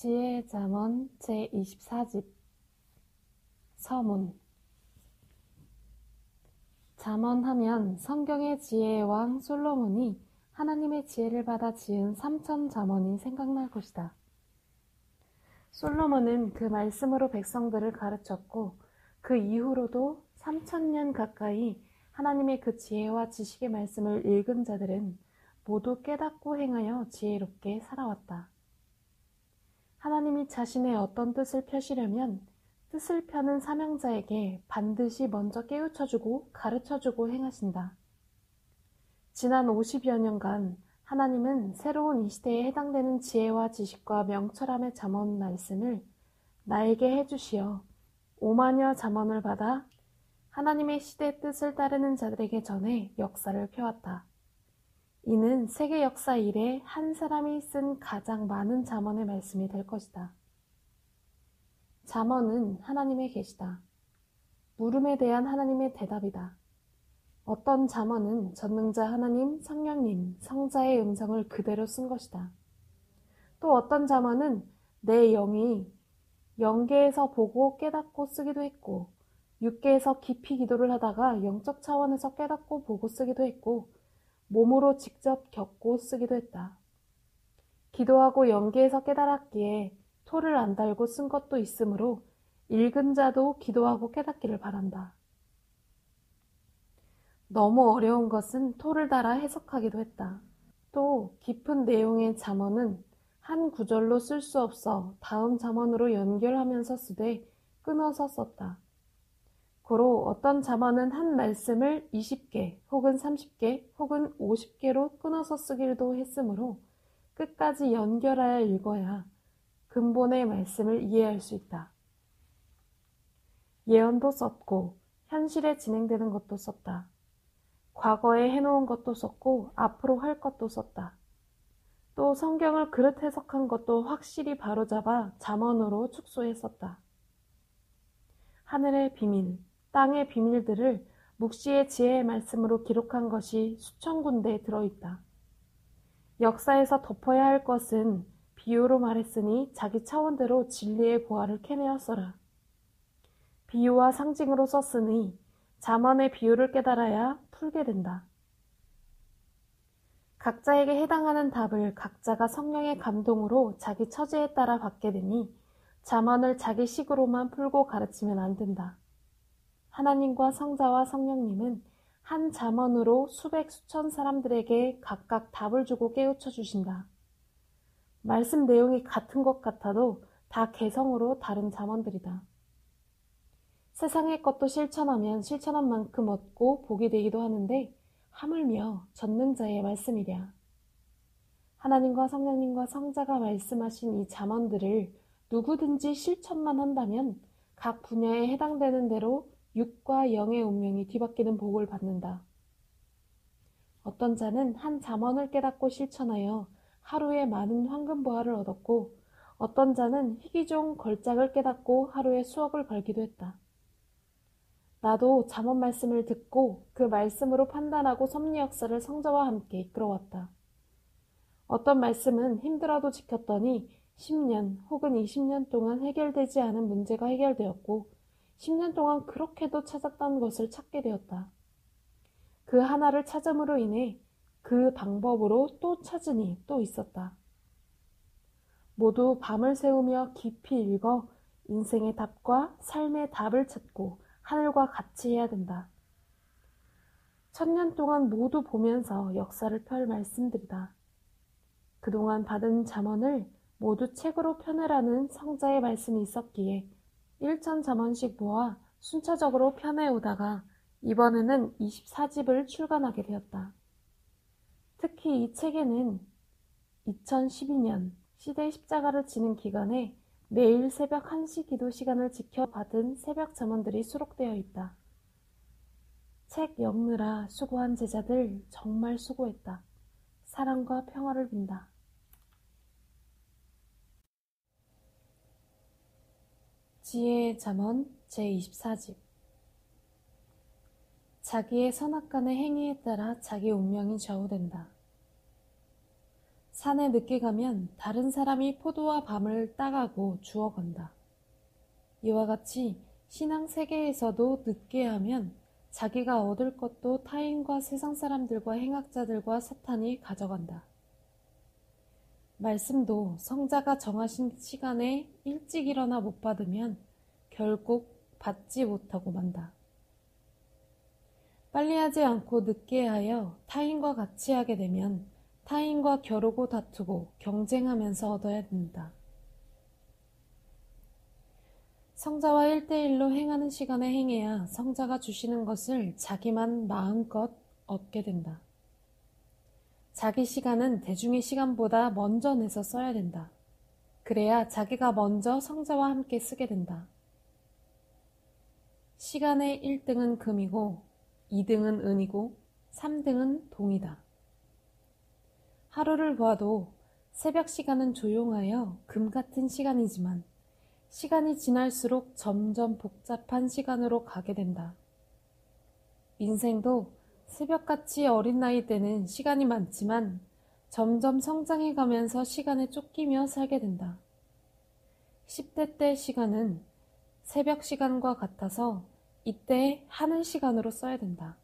지혜의 잠언 제24집 서문. 잠언하면 성경의 지혜의 왕 솔로몬이 하나님의 지혜를 받아 지은 3천 잠언이 생각날 것이다. 솔로몬은 그 말씀으로 백성들을 가르쳤고 그 이후로도 3,000년 가까이 하나님의 그 지혜와 지식의 말씀을 읽은 자들은 모두 깨닫고 행하여 지혜롭게 살아왔다. 하나님이 자신의 어떤 뜻을 펴시려면 뜻을 펴는 사명자에게 반드시 먼저 깨우쳐주고 가르쳐주고 행하신다. 지난 50여 년간 하나님은 새로운 이 시대에 해당되는 지혜와 지식과 명철함의 잠언 말씀을 나에게 해주시어 5만여 잠언을 받아 하나님의 시대 뜻을 따르는 자들에게 전해 역사를 펴왔다. 이는 세계 역사 이래 한 사람이 쓴 가장 많은 잠언의 말씀이 될 것이다. 잠언은 하나님의 계시다. 물음에 대한 하나님의 대답이다. 어떤 잠언은 전능자 하나님, 성령님, 성자의 음성을 그대로 쓴 것이다. 또 어떤 잠언은 내 영이 영계에서 보고 깨닫고 쓰기도 했고, 육계에서 깊이 기도를 하다가 영적 차원에서 깨닫고 보고 쓰기도 했고, 몸으로 직접 겪고 쓰기도 했다. 기도하고 영계에서 깨달았기에 토를 안 달고 쓴 것도 있으므로 읽은 자도 기도하고 깨닫기를 바란다. 너무 어려운 것은 토를 달아 해석하기도 했다. 또 깊은 내용의 잠언은 한 구절로 쓸 수 없어 다음 잠언으로 연결하면서 쓰되 끊어서 썼다. 고로 어떤 잠언은 한 말씀을 20개 혹은 30개 혹은 50개로 끊어서 쓰기도 했으므로 끝까지 연결하여 읽어야 근본의 말씀을 이해할 수 있다. 예언도 썼고 현실에 진행되는 것도 썼다. 과거에 해놓은 것도 썼고 앞으로 할 것도 썼다. 또 성경을 그릇 해석한 것도 확실히 바로잡아 잠언으로 축소해 썼다. 하늘의 비밀, 땅의 비밀들을 묵시의 지혜의 말씀으로 기록한 것이 수천 군데에 들어있다. 역사에서 덮어야 할 것은 비유로 말했으니 자기 차원대로 진리의 보화를 캐내어 써라. 비유와 상징으로 썼으니 잠언의 비유를 깨달아야 풀게 된다. 각자에게 해당하는 답을 각자가 성령의 감동으로 자기 처지에 따라 받게 되니 잠언을 자기 식으로만 풀고 가르치면 안 된다. 하나님과 성자와 성령님은 한 잠언으로 수백 수천 사람들에게 각각 답을 주고 깨우쳐 주신다. 말씀 내용이 같은 것 같아도 다 개성으로 다른 잠언들이다. 세상의 것도 실천하면 실천한 만큼 얻고 복이 되기도 하는데 하물며 전능자의 말씀이랴. 하나님과 성령님과 성자가 말씀하신 이 잠언들을 누구든지 실천만 한다면 각 분야에 해당되는 대로 육과 영의 운명이 뒤바뀌는 복을 받는다. 어떤 자는 한 잠언을 깨닫고 실천하여 하루에 많은 황금보화를 얻었고 어떤 자는 희귀종 걸작을 깨닫고 하루에 수억을 벌기도 했다. 나도 잠언 말씀을 듣고 그 말씀으로 판단하고 섭리 역사를 성자와 함께 이끌어왔다. 어떤 말씀은 힘들어도 지켰더니 10년 혹은 20년 동안 해결되지 않은 문제가 해결되었고 10년 동안 그렇게도 찾았던 것을 찾게 되었다. 그 하나를 찾음으로 인해 그 방법으로 또 찾으니 또 있었다. 모두 밤을 새우며 깊이 읽어 인생의 답과 삶의 답을 찾고 하늘과 같이 해야 된다. 1000년 동안 모두 보면서 역사를 펼 말씀들이다. 그동안 받은 잠언을 모두 책으로 펴내라는 성자의 말씀이 있었기에 1000잠언씩 모아 순차적으로 펴내오다가 이번에는 24집을 출간하게 되었다. 특히 이 책에는 2012년 시대 십자가를 지는 기간에 매일 새벽 1시 기도 시간을 지켜 받은 새벽 잠언들이 수록되어 있다. 책 읽느라 수고한 제자들 정말 수고했다. 사랑과 평화를 빈다. 지혜의 잠언 제24집. 자기의 선악간의 행위에 따라 자기 운명이 좌우된다. 산에 늦게 가면 다른 사람이 포도와 밤을 따가고 주워간다. 이와 같이 신앙 세계에서도 늦게 하면 자기가 얻을 것도 타인과 세상 사람들과 행악자들과 사탄이 가져간다. 말씀도 성자가 정하신 시간에 일찍 일어나 못 받으면 결국 받지 못하고 만다. 빨리 하지 않고 늦게 하여 타인과 같이 하게 되면 타인과 겨루고 다투고 경쟁하면서 얻어야 된다. 성자와 1대1로 행하는 시간에 행해야 성자가 주시는 것을 자기만 마음껏 얻게 된다. 자기 시간은 대중의 시간보다 먼저 내서 써야 된다. 그래야 자기가 먼저 성자와 함께 쓰게 된다. 시간의 1등은 금이고 2등은 은이고 3등은 동이다. 하루를 봐도 새벽 시간은 조용하여 금 같은 시간이지만 시간이 지날수록 점점 복잡한 시간으로 가게 된다. 인생도 새벽같이 어린 나이 때는 시간이 많지만 점점 성장해 가면서 시간에 쫓기며 살게 된다. 10대 때 시간은 새벽 시간과 같아서 이때 하는 시간으로 써야 된다.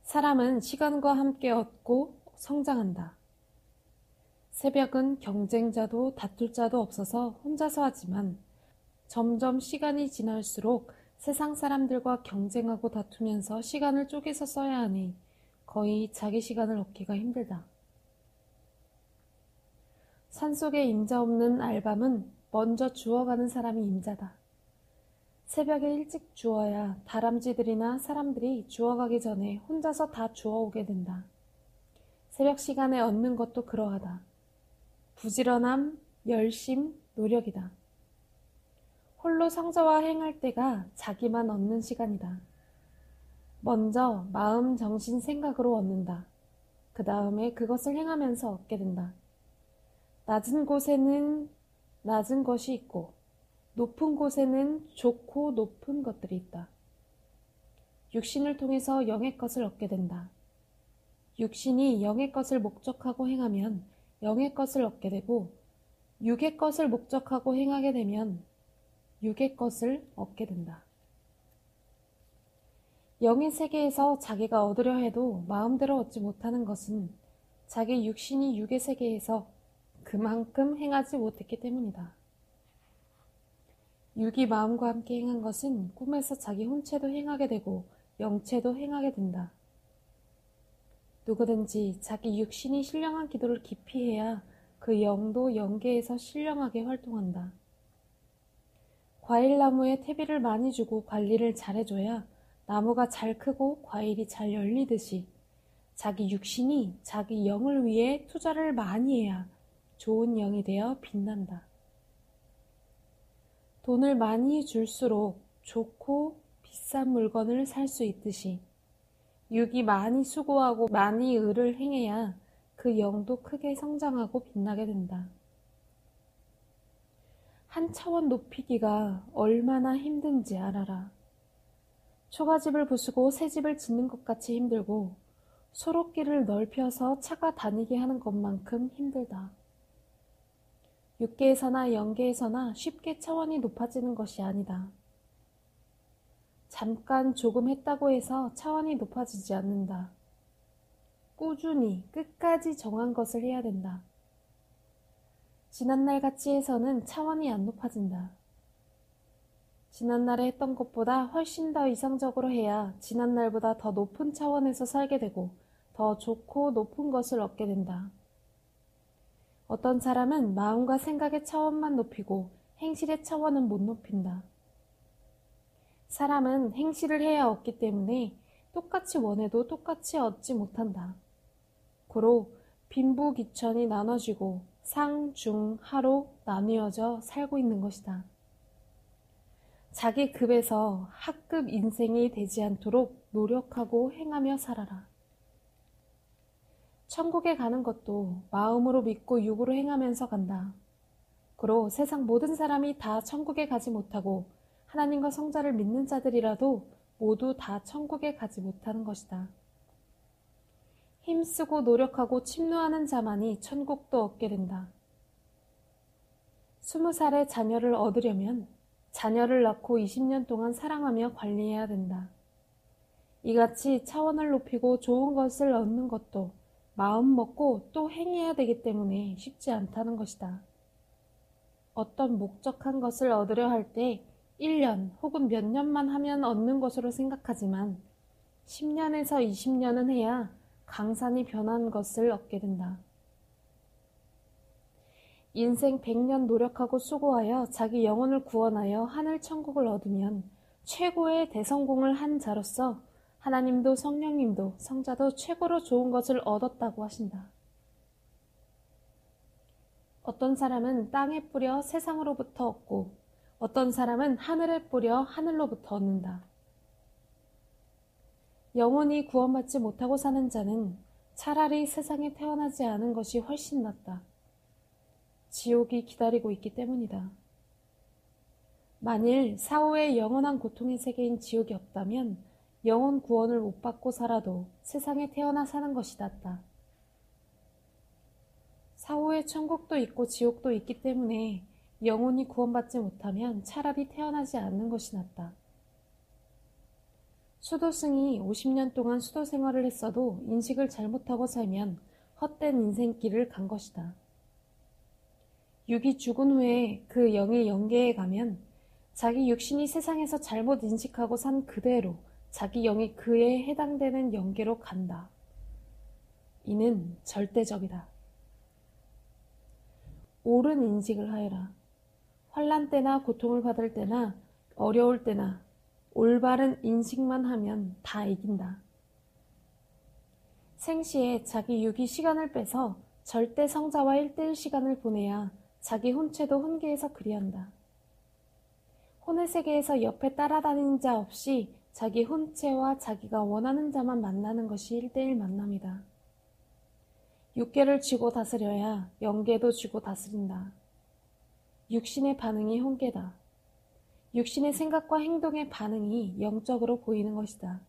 사람은 시간과 함께 얻고 성장한다. 새벽은 경쟁자도 다툴 자도 없어서 혼자서 하지만 점점 시간이 지날수록 세상 사람들과 경쟁하고 다투면서 시간을 쪼개서 써야 하니 거의 자기 시간을 얻기가 힘들다. 산속에 임자 없는 알밤은 먼저 주워가는 사람이 임자다. 새벽에 일찍 주워야 다람쥐들이나 사람들이 주워가기 전에 혼자서 다 주워오게 된다. 새벽 시간에 얻는 것도 그러하다. 부지런함, 열심, 노력이다. 홀로 성자와 행할 때가 자기만 얻는 시간이다. 먼저 마음, 정신, 생각으로 얻는다. 그 다음에 그것을 행하면서 얻게 된다. 낮은 곳에는 낮은 것이 있고 높은 곳에는 좋고 높은 것들이 있다. 육신을 통해서 영의 것을 얻게 된다. 육신이 영의 것을 목적하고 행하면 영의 것을 얻게 되고 육의 것을 목적하고 행하게 되면 육의 것을 얻게 된다. 영의 세계에서 자기가 얻으려 해도 마음대로 얻지 못하는 것은 자기 육신이 육의 세계에서 그만큼 행하지 못했기 때문이다. 육이 마음과 함께 행한 것은 꿈에서 자기 혼체도 행하게 되고 영체도 행하게 된다. 누구든지 자기 육신이 신령한 기도를 깊이 해야 그 영도 영계에서 신령하게 활동한다. 과일나무에 퇴비를 많이 주고 관리를 잘해줘야 나무가 잘 크고 과일이 잘 열리듯이 자기 육신이 자기 영을 위해 투자를 많이 해야 좋은 영이 되어 빛난다. 돈을 많이 줄수록 좋고 비싼 물건을 살 수 있듯이 육이 많이 수고하고 많이 의를 행해야 그 영도 크게 성장하고 빛나게 된다. 한 차원 높이기가 얼마나 힘든지 알아라. 초가집을 부수고 새 집을 짓는 것 같이 힘들고 소롯길을 넓혀서 차가 다니게 하는 것만큼 힘들다. 육계에서나 영계에서나 쉽게 차원이 높아지는 것이 아니다. 잠깐 조금 했다고 해서 차원이 높아지지 않는다. 꾸준히 끝까지 정한 것을 해야 된다. 지난날 같이 해서는 차원이 안 높아진다. 지난날에 했던 것보다 훨씬 더 이상적으로 해야 지난날보다 더 높은 차원에서 살게 되고 더 좋고 높은 것을 얻게 된다. 어떤 사람은 마음과 생각의 차원만 높이고 행실의 차원은 못 높인다. 사람은 행실을 해야 얻기 때문에 똑같이 원해도 똑같이 얻지 못한다. 고로 빈부귀천이 나눠지고 상, 중, 하로 나뉘어져 살고 있는 것이다. 자기 급에서 하급 인생이 되지 않도록 노력하고 행하며 살아라. 천국에 가는 것도 마음으로 믿고 육으로 행하면서 간다. 그로 세상 모든 사람이 다 천국에 가지 못하고 하나님과 성자를 믿는 자들이라도 모두 다 천국에 가지 못하는 것이다. 힘쓰고 노력하고 침노하는 자만이 천국도 얻게 된다. 20살에 자녀를 얻으려면 자녀를 낳고 20년 동안 사랑하며 관리해야 된다. 이같이 차원을 높이고 좋은 것을 얻는 것도 마음 먹고 또 행해야 되기 때문에 쉽지 않다는 것이다. 어떤 목적한 것을 얻으려 할 때 1년 혹은 몇 년만 하면 얻는 것으로 생각하지만 10년에서 20년은 해야 강산이 변한 것을 얻게 된다. 인생 100년 노력하고 수고하여 자기 영혼을 구원하여 하늘 천국을 얻으면 최고의 대성공을 한 자로서 하나님도 성령님도 성자도 최고로 좋은 것을 얻었다고 하신다. 어떤 사람은 땅에 뿌려 세상으로부터 얻고 어떤 사람은 하늘에 뿌려 하늘로부터 얻는다. 영원히 구원받지 못하고 사는 자는 차라리 세상에 태어나지 않은 것이 훨씬 낫다. 지옥이 기다리고 있기 때문이다. 만일 사후에 영원한 고통의 세계인 지옥이 없다면 영혼 구원을 못 받고 살아도 세상에 태어나 사는 것이 낫다. 사후에 천국도 있고 지옥도 있기 때문에 영혼이 구원받지 못하면 차라리 태어나지 않는 것이 낫다. 수도승이 50년 동안 수도 생활을 했어도 인식을 잘못하고 살면 헛된 인생길을 간 것이다. 육이 죽은 후에 그 영이 영계에 가면 자기 육신이 세상에서 잘못 인식하고 산 그대로 자기 영이 그에 해당되는 영계로 간다. 이는 절대적이다. 옳은 인식을 하여라. 환난 때나 고통을 받을 때나 어려울 때나 올바른 인식만 하면 다 이긴다. 생시에 자기 육이 시간을 빼서 절대 성자와 1:1 시간을 보내야 자기 혼체도 혼계에서 그리한다. 혼의 세계에서 옆에 따라다니는 자 없이 자기 혼체와 자기가 원하는 자만 만나는 것이 1:1 만남이다. 육계를 쥐고 다스려야 영계도 쥐고 다스린다. 육신의 반응이 혼계다. 육신의 생각과 행동의 반응이 영적으로 보이는 것이다.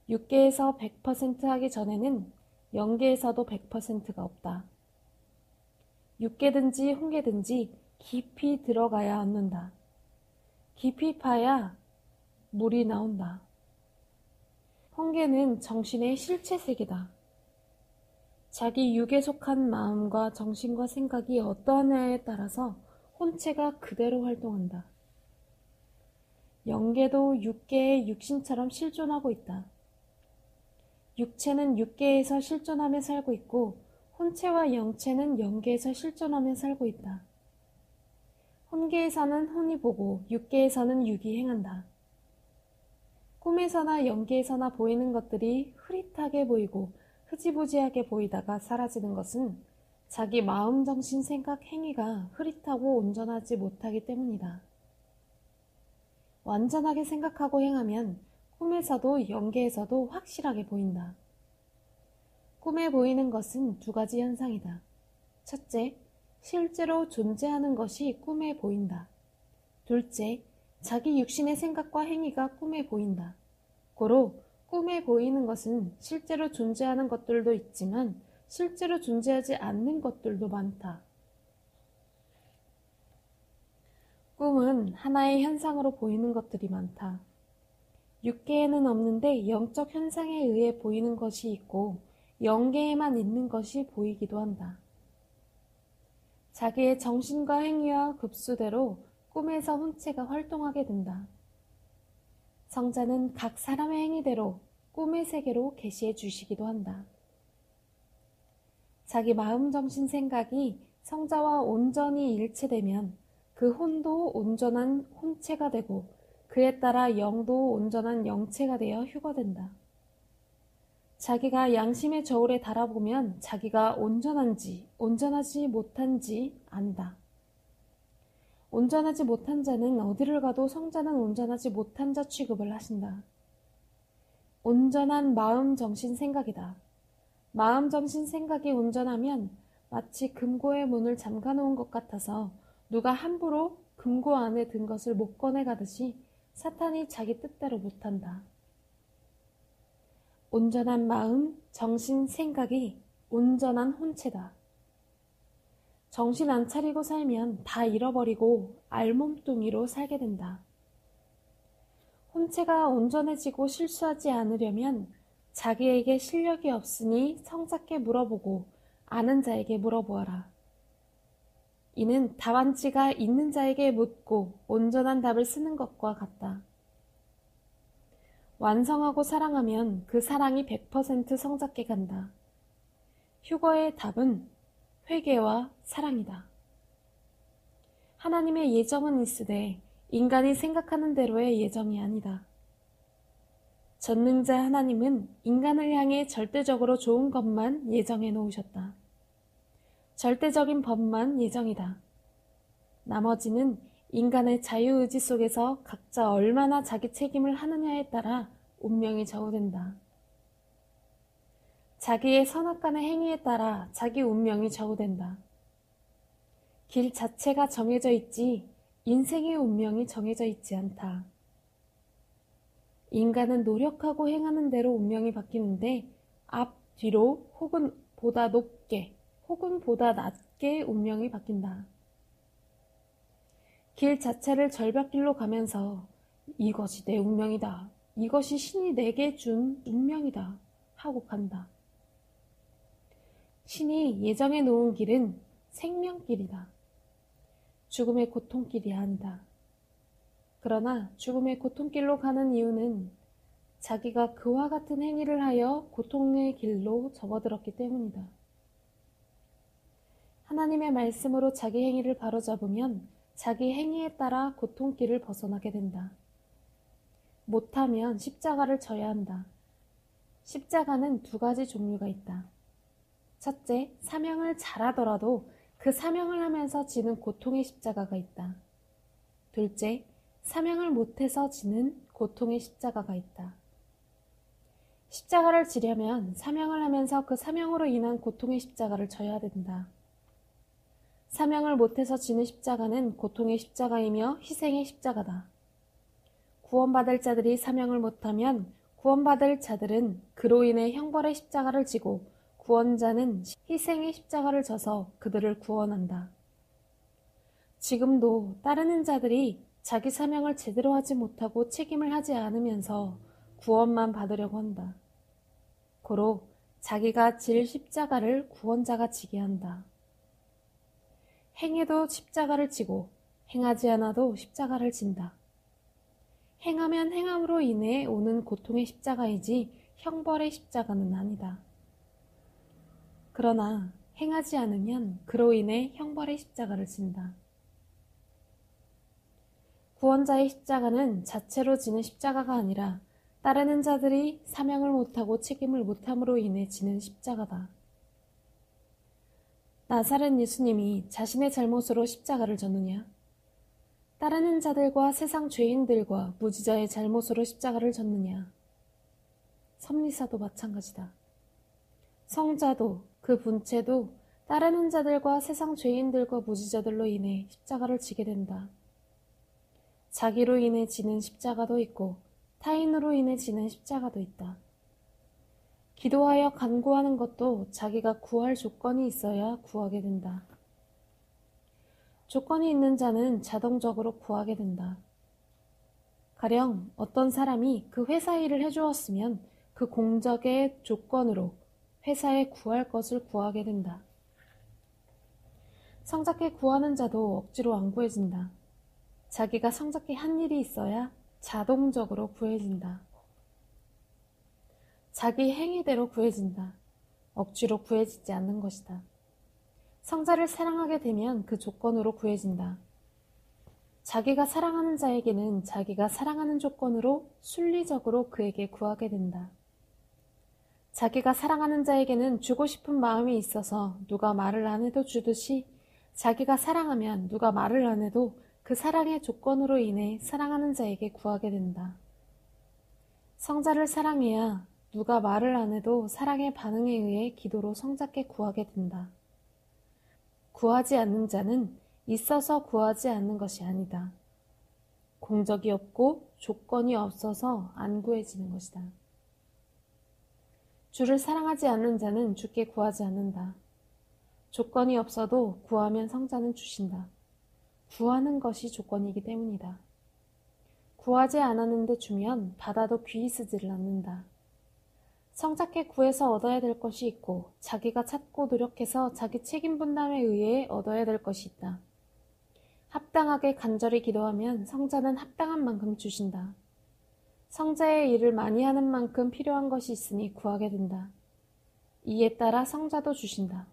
육계에서 100% 하기 전에는 영계에서도 100%가 없다. 육계든지 혼계든지 깊이 들어가야 얻는다. 깊이 파야 물이 나온다. 혼계는 정신의 실체 세계다. 자기 육에 속한 마음과 정신과 생각이 어떠하냐에 따라서 혼체가 그대로 활동한다. 영계도 육계의 육신처럼 실존하고 있다. 육체는 육계에서 실존하며 살고 있고 혼체와 영체는 영계에서 실존하며 살고 있다. 혼계에서는 혼이 보고 육계에서는 육이 행한다. 꿈에서나 영계에서나 보이는 것들이 흐릿하게 보이고 흐지부지하게 보이다가 사라지는 것은 자기 마음, 정신, 생각, 행위가 흐릿하고 온전하지 못하기 때문이다. 완전하게 생각하고 행하면 꿈에서도 영계에서도 확실하게 보인다. 꿈에 보이는 것은 두 가지 현상이다. 첫째, 실제로 존재하는 것이 꿈에 보인다. 둘째, 자기 육신의 생각과 행위가 꿈에 보인다. 고로 꿈에 보이는 것은 실제로 존재하는 것들도 있지만 실제로 존재하지 않는 것들도 많다. 꿈은 하나의 현상으로 보이는 것들이 많다. 육계에는 없는데 영적 현상에 의해 보이는 것이 있고 영계에만 있는 것이 보이기도 한다. 자기의 정신과 행위와 급수대로 꿈에서 혼체가 활동하게 된다. 성자는 각 사람의 행위대로 꿈의 세계로 계시해 주시기도 한다. 자기 마음, 정신, 생각이 성자와 온전히 일체되면 그 혼도 온전한 혼체가 되고 그에 따라 영도 온전한 영체가 되어 휴거된다. 자기가 양심의 저울에 달아보면 자기가 온전한지 온전하지 못한지 안다. 온전하지 못한 자는 어디를 가도 성자는 온전하지 못한 자 취급을 하신다. 온전한 마음, 정신, 생각이다. 마음, 정신, 생각이 온전하면 마치 금고의 문을 잠가놓은 것 같아서 누가 함부로 금고 안에 든 것을 못 꺼내가듯이 사탄이 자기 뜻대로 못한다. 온전한 마음, 정신, 생각이 온전한 혼체다. 정신 안 차리고 살면 다 잃어버리고 알몸뚱이로 살게 된다. 혼체가 온전해지고 실수하지 않으려면 자기에게 실력이 없으니 성자께 물어보고 아는 자에게 물어보아라. 이는 답안지가 있는 자에게 묻고 온전한 답을 쓰는 것과 같다. 완성하고 사랑하면 그 사랑이 100% 성자께 간다. 휴거의 답은 회개와 사랑이다. 하나님의 예정은 있으되 인간이 생각하는 대로의 예정이 아니다. 전능자 하나님은 인간을 향해 절대적으로 좋은 것만 예정해 놓으셨다. 절대적인 법만 예정이다. 나머지는 인간의 자유의지 속에서 각자 얼마나 자기 책임을 하느냐에 따라 운명이 좌우된다. 자기의 선악간의 행위에 따라 자기 운명이 좌우된다. 길 자체가 정해져 있지 인생의 운명이 정해져 있지 않다. 인간은 노력하고 행하는 대로 운명이 바뀌는데 앞, 뒤로 혹은 보다 높게 혹은 보다 낮게 운명이 바뀐다. 길 자체를 절벽길로 가면서 이것이 내 운명이다. 이것이 신이 내게 준 운명이다. 하고 간다. 신이 예정해 놓은 길은 생명길이다. 죽음의 고통길이야 한다. 그러나 죽음의 고통길로 가는 이유는 자기가 그와 같은 행위를 하여 고통의 길로 접어들었기 때문이다. 하나님의 말씀으로 자기 행위를 바로잡으면 자기 행위에 따라 고통길을 벗어나게 된다. 못하면 십자가를 져야 한다. 십자가는 두 가지 종류가 있다. 첫째, 사명을 잘하더라도 그 사명을 하면서 지는 고통의 십자가가 있다. 둘째, 사명을 못해서 지는 고통의 십자가가 있다. 십자가를 지려면 사명을 하면서 그 사명으로 인한 고통의 십자가를 져야 된다. 사명을 못해서 지는 십자가는 고통의 십자가이며 희생의 십자가다. 구원받을 자들이 사명을 못하면 구원받을 자들은 그로 인해 형벌의 십자가를 지고 구원자는 희생의 십자가를 져서 그들을 구원한다. 지금도 따르는 자들이 자기 사명을 제대로 하지 못하고 책임을 하지 않으면서 구원만 받으려고 한다. 고로 자기가 질 십자가를 구원자가 지게 한다. 행해도 십자가를 지고 행하지 않아도 십자가를 진다. 행하면 행함으로 인해 오는 고통의 십자가이지 형벌의 십자가는 아니다. 그러나 행하지 않으면 그로 인해 형벌의 십자가를 진다. 구원자의 십자가는 자체로 지는 십자가가 아니라 따르는 자들이 사명을 못하고 책임을 못함으로 인해 지는 십자가다. 나사렛 예수님이 자신의 잘못으로 십자가를 졌느냐? 따르는 자들과 세상 죄인들과 무지자의 잘못으로 십자가를 졌느냐? 섭리사도 마찬가지다. 성자도 그 분체도 따르는 자들과 세상 죄인들과 무지자들로 인해 십자가를 지게 된다. 자기로 인해 지는 십자가도 있고 타인으로 인해 지는 십자가도 있다. 기도하여 간구하는 것도 자기가 구할 조건이 있어야 구하게 된다. 조건이 있는 자는 자동적으로 구하게 된다. 가령 어떤 사람이 그 회사 일을 해주었으면 그 공적의 조건으로 회사에 구할 것을 구하게 된다. 성작게 구하는 자도 억지로 안 구해진다. 자기가 성작게 한 일이 있어야 자동적으로 구해진다. 자기 행위대로 구해진다. 억지로 구해지지 않는 것이다. 성자를 사랑하게 되면 그 조건으로 구해진다. 자기가 사랑하는 자에게는 자기가 사랑하는 조건으로 순리적으로 그에게 구하게 된다. 자기가 사랑하는 자에게는 주고 싶은 마음이 있어서 누가 말을 안 해도 주듯이 자기가 사랑하면 누가 말을 안 해도 그 사랑의 조건으로 인해 사랑하는 자에게 구하게 된다. 성자를 사랑해야 누가 말을 안 해도 사랑의 반응에 의해 기도로 성자께 구하게 된다. 구하지 않는 자는 있어서 구하지 않는 것이 아니다. 공적이 없고 조건이 없어서 안 구해지는 것이다. 주를 사랑하지 않는 자는 주께 구하지 않는다. 조건이 없어도 구하면 성자는 주신다. 구하는 것이 조건이기 때문이다. 구하지 않았는데 주면 받아도 귀히 쓰지를 않는다. 성자께 구해서 얻어야 될 것이 있고 자기가 찾고 노력해서 자기 책임 분담에 의해 얻어야 될 것이 있다. 합당하게 간절히 기도하면 성자는 합당한 만큼 주신다. 성자의 일을 많이 하는 만큼 필요한 것이 있으니 구하게 된다. 이에 따라 성자도 주신다.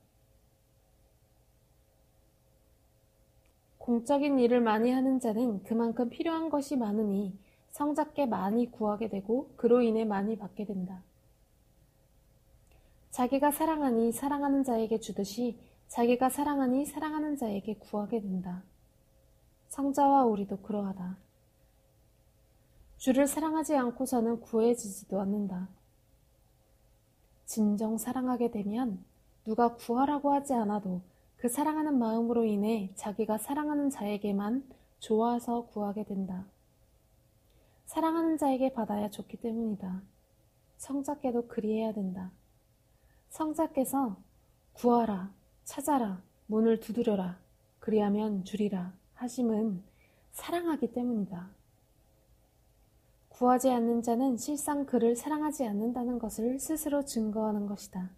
공적인 일을 많이 하는 자는 그만큼 필요한 것이 많으니 성자께 많이 구하게 되고 그로 인해 많이 받게 된다. 자기가 사랑하니 사랑하는 자에게 주듯이 자기가 사랑하니 사랑하는 자에게 구하게 된다. 성자와 우리도 그러하다. 주를 사랑하지 않고서는 구해지지도 않는다. 진정 사랑하게 되면 누가 구하라고 하지 않아도 그 사랑하는 마음으로 인해 자기가 사랑하는 자에게만 좋아서 구하게 된다. 사랑하는 자에게 받아야 좋기 때문이다. 성자께도 그리해야 된다. 성자께서 구하라, 찾아라, 문을 두드려라, 그리하면 주리라 하심은 사랑하기 때문이다. 구하지 않는 자는 실상 그를 사랑하지 않는다는 것을 스스로 증거하는 것이다.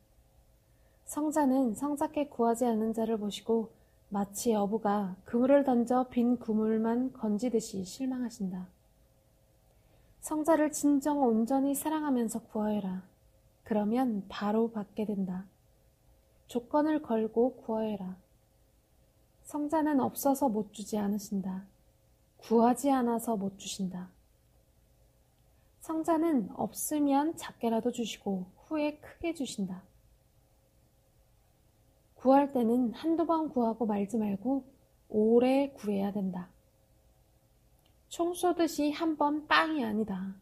성자는 성자께 구하지 않는 자를 보시고 마치 어부가 그물을 던져 빈 그물만 건지듯이 실망하신다. 성자를 진정 온전히 사랑하면서 구하여라. 그러면 바로 받게 된다. 조건을 걸고 구하여라. 성자는 없어서 못 주지 않으신다. 구하지 않아서 못 주신다. 성자는 없으면 작게라도 주시고 후에 크게 주신다. 구할 때는 한두 번 구하고 말지 말고 오래 구해야 된다. 총 쏘듯이 한 번 빵이 아니다.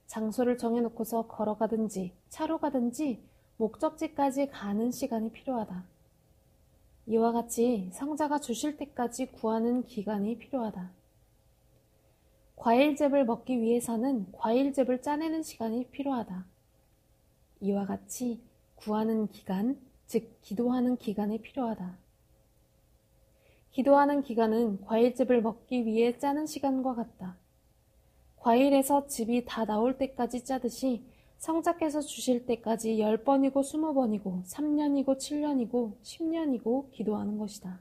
장소를 정해놓고서 걸어가든지 차로 가든지 목적지까지 가는 시간이 필요하다. 이와 같이 성자가 주실 때까지 구하는 기간이 필요하다. 과일즙을 먹기 위해서는 과일즙을 짜내는 시간이 필요하다. 이와 같이 구하는 기간, 즉 기도하는 기간이 필요하다. 기도하는 기간은 과일즙을 먹기 위해 짜는 시간과 같다. 과일에서 즙이 다 나올 때까지 짜듯이 성자께서 주실 때까지 10번이고 20번이고 3년이고 7년이고 10년이고 기도하는 것이다.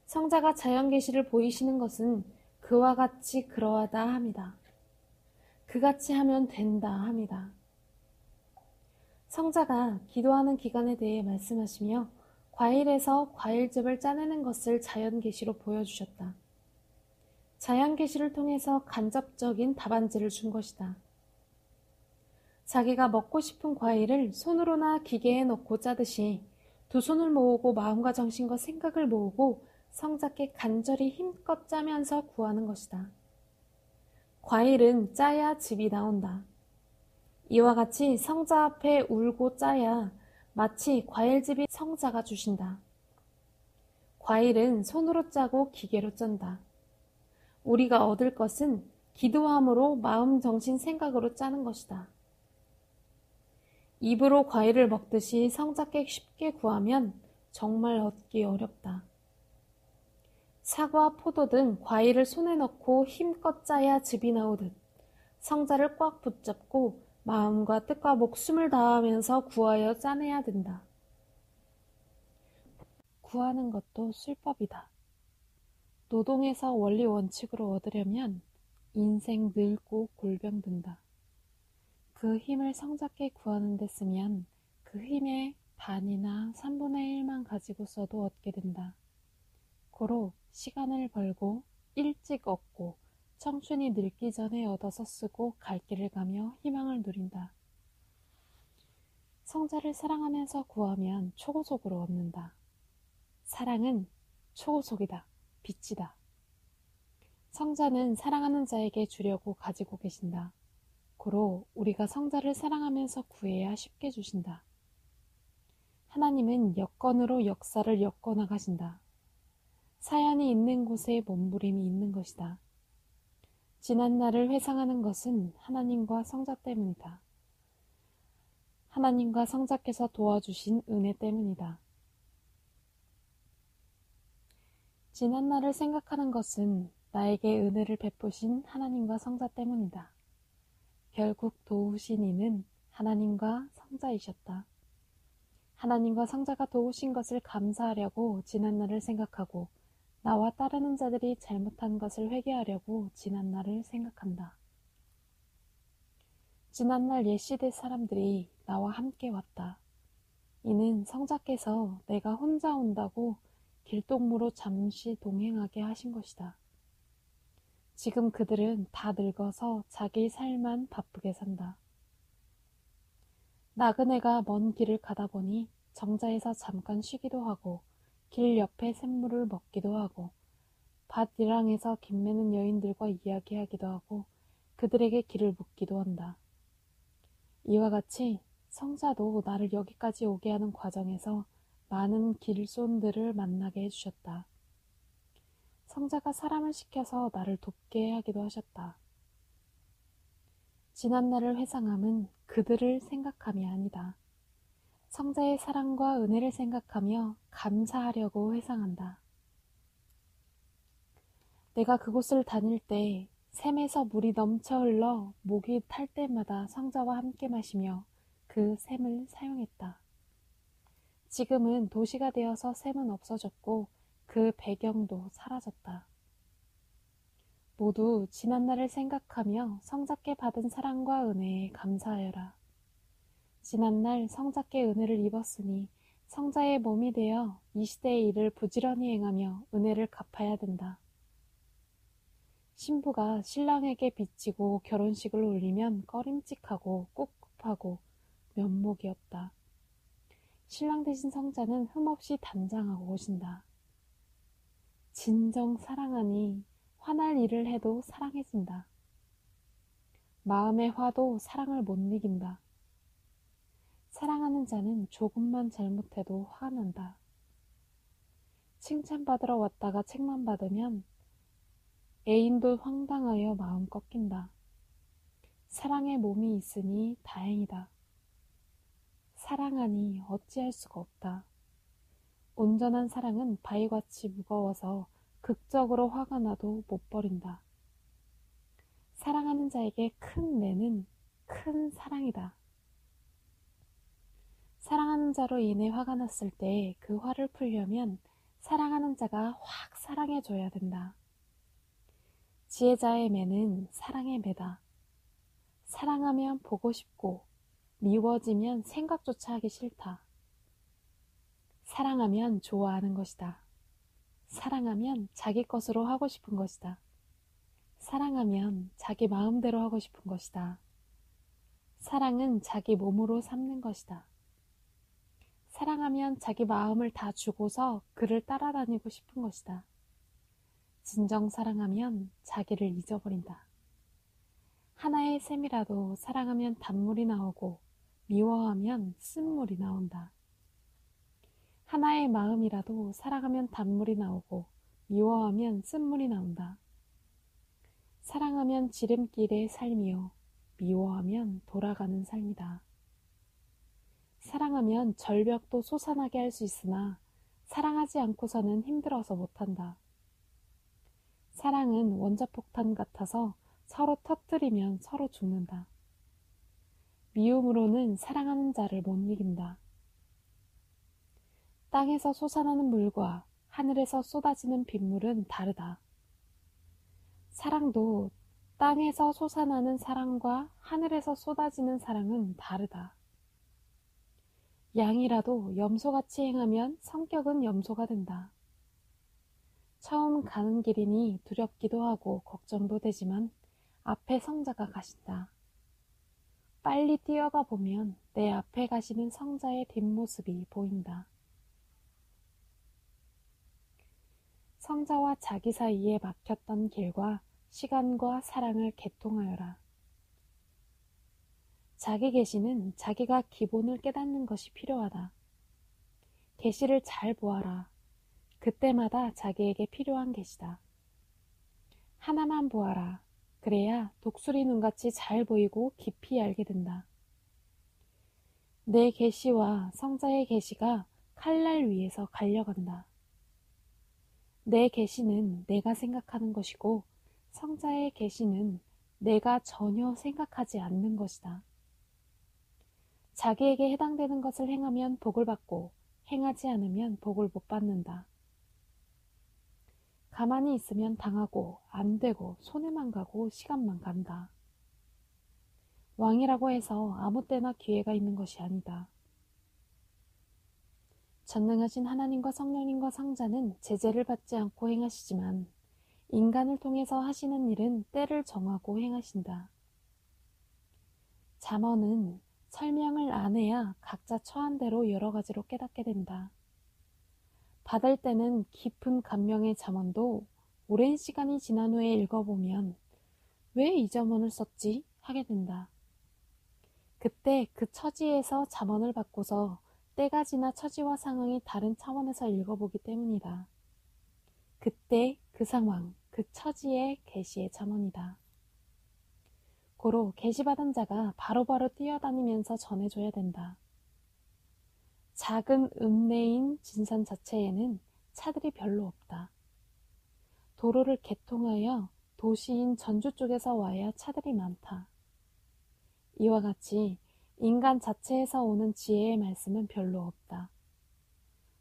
성자가 자연계시를 보이시는 것은 그와 같이 그러하다 함이다. 그같이 하면 된다 함이다. 성자가 기도하는 기간에 대해 말씀하시며 과일에서 과일즙을 짜내는 것을 자연계시로 보여주셨다. 자연계시를 통해서 간접적인 답안지를 준 것이다. 자기가 먹고 싶은 과일을 손으로나 기계에 넣고 짜듯이 두 손을 모으고 마음과 정신과 생각을 모으고 성자께 간절히 힘껏 짜면서 구하는 것이다. 과일은 짜야 즙이 나온다. 이와 같이 성자 앞에 울고 짜야 마치 과일즙이 성자가 주신다. 과일은 손으로 짜고 기계로 짠다. 우리가 얻을 것은 기도함으로 마음, 정신, 생각으로 짜는 것이다. 입으로 과일을 먹듯이 성자께 쉽게 구하면 정말 얻기 어렵다. 사과, 포도 등 과일을 손에 넣고 힘껏 짜야 즙이 나오듯 성자를 꽉 붙잡고 마음과 뜻과 목숨을 다하면서 구하여 짜내야 된다. 구하는 것도 술법이다. 노동에서 원리 원칙으로 얻으려면 인생 늙고 골병든다. 그 힘을 성자께 구하는 데 쓰면 그 힘의 반이나 3분의 1만 가지고 써도 얻게 된다. 고로 시간을 벌고 일찍 얻고 청춘이 늙기 전에 얻어서 쓰고 갈 길을 가며 희망을 누린다. 성자를 사랑하면서 구하면 초고속으로 얻는다. 사랑은 초고속이다. 빛이다. 성자는 사랑하는 자에게 주려고 가지고 계신다. 고로 우리가 성자를 사랑하면서 구해야 쉽게 주신다. 하나님은 여건으로 역사를 엮어나가신다. 사연이 있는 곳에 몸부림이 있는 것이다. 지난 날을 회상하는 것은 하나님과 성자 때문이다. 하나님과 성자께서 도와주신 은혜 때문이다. 지난날을 생각하는 것은 나에게 은혜를 베푸신 하나님과 성자 때문이다. 결국 도우신 이는 하나님과 성자이셨다. 하나님과 성자가 도우신 것을 감사하려고 지난날을 생각하고 나와 따르는 자들이 잘못한 것을 회개하려고 지난날을 생각한다. 지난날 옛시대 사람들이 나와 함께 왔다. 이는 성자께서 내가 혼자 온다고 길동무로 잠시 동행하게 하신 것이다. 지금 그들은 다 늙어서 자기 삶만 바쁘게 산다. 나그네가 먼 길을 가다 보니 정자에서 잠깐 쉬기도 하고 길 옆에 샘물을 먹기도 하고 밭 일항에서 김 매는 여인들과 이야기하기도 하고 그들에게 길을 묻기도 한다. 이와 같이 성자도 나를 여기까지 오게 하는 과정에서 많은 길손들을 만나게 해주셨다. 성자가 사람을 시켜서 나를 돕게 하기도 하셨다. 지난날을 회상함은 그들을 생각함이 아니다. 성자의 사랑과 은혜를 생각하며 감사하려고 회상한다. 내가 그곳을 다닐 때 샘에서 물이 넘쳐 흘러 목이 탈 때마다 성자와 함께 마시며 그 샘을 사용했다. 지금은 도시가 되어서 샘은 없어졌고 그 배경도 사라졌다. 모두 지난날을 생각하며 성자께 받은 사랑과 은혜에 감사하여라. 지난날 성자께 은혜를 입었으니 성자의 몸이 되어 이 시대의 일을 부지런히 행하며 은혜를 갚아야 된다. 신부가 신랑에게 비치고 결혼식을 올리면 꺼림칙하고 꿉꿉하고 면목이 없다. 신랑 대신 성자는 흠없이 단장하고 오신다. 진정 사랑하니 화날 일을 해도 사랑해진다. 마음의 화도 사랑을 못 이긴다. 사랑하는 자는 조금만 잘못해도 화난다. 칭찬받으러 왔다가 책만 받으면 애인도 황당하여 마음 꺾인다. 사랑의 몸이 있으니 다행이다. 사랑하니 어찌할 수가 없다. 온전한 사랑은 바위같이 무거워서 극적으로 화가 나도 못 버린다. 사랑하는 자에게 큰 매는 큰 사랑이다. 사랑하는 자로 인해 화가 났을 때 그 화를 풀려면 사랑하는 자가 확 사랑해줘야 된다. 지혜자의 매는 사랑의 매다. 사랑하면 보고 싶고 미워지면 생각조차 하기 싫다. 사랑하면 좋아하는 것이다. 사랑하면 자기 것으로 하고 싶은 것이다. 사랑하면 자기 마음대로 하고 싶은 것이다. 사랑은 자기 몸으로 삼는 것이다. 사랑하면 자기 마음을 다 주고서 그를 따라다니고 싶은 것이다. 진정 사랑하면 자기를 잊어버린다. 하나의 샘이라도 사랑하면 단물이 나오고 미워하면 쓴물이 나온다. 하나의 마음이라도 사랑하면 단물이 나오고 미워하면 쓴물이 나온다. 사랑하면 지름길의 삶이요 미워하면 돌아가는 삶이다. 사랑하면 절벽도 솟아나게 할 수 있으나 사랑하지 않고서는 힘들어서 못한다. 사랑은 원자폭탄 같아서 서로 터뜨리면 서로 죽는다. 미움으로는 사랑하는 자를 못 이긴다. 땅에서 솟아나는 물과 하늘에서 쏟아지는 빗물은 다르다. 사랑도 땅에서 솟아나는 사랑과 하늘에서 쏟아지는 사랑은 다르다. 양이라도 염소같이 행하면 성격은 염소가 된다. 처음 가는 길이니 두렵기도 하고 걱정도 되지만 앞에 성자가 가신다. 빨리 뛰어가 보면 내 앞에 가시는 성자의 뒷모습이 보인다. 성자와 자기 사이에 막혔던 길과 시간과 사랑을 개통하여라. 자기 계시는 자기가 기본을 깨닫는 것이 필요하다. 계시를 잘 보아라. 그때마다 자기에게 필요한 계시다. 하나만 보아라. 그래야 독수리 눈같이 잘 보이고 깊이 알게 된다. 내 계시와 성자의 계시가 칼날 위에서 갈려간다. 내 계시는 내가 생각하는 것이고 성자의 계시는 내가 전혀 생각하지 않는 것이다. 자기에게 해당되는 것을 행하면 복을 받고 행하지 않으면 복을 못 받는다. 가만히 있으면 당하고 안 되고 손해만 가고 시간만 간다. 왕이라고 해서 아무 때나 기회가 있는 것이 아니다. 전능하신 하나님과 성령님과 성자는 제재를 받지 않고 행하시지만 인간을 통해서 하시는 일은 때를 정하고 행하신다. 잠언은 설명을 안 해야 각자 처한 대로 여러 가지로 깨닫게 된다. 받을 때는 깊은 감명의 잠언도 오랜 시간이 지난 후에 읽어보면 왜 이 잠언을 썼지? 하게 된다. 그때 그 처지에서 잠언을 바꿔서 때가 지나 처지와 상황이 다른 차원에서 읽어보기 때문이다. 그때 그 상황, 그 처지의 계시의 잠언이다. 고로 계시받은 자가 바로바로 뛰어다니면서 전해줘야 된다. 작은 읍내인 진산 자체에는 차들이 별로 없다. 도로를 개통하여 도시인 전주 쪽에서 와야 차들이 많다. 이와 같이 인간 자체에서 오는 지혜의 말씀은 별로 없다.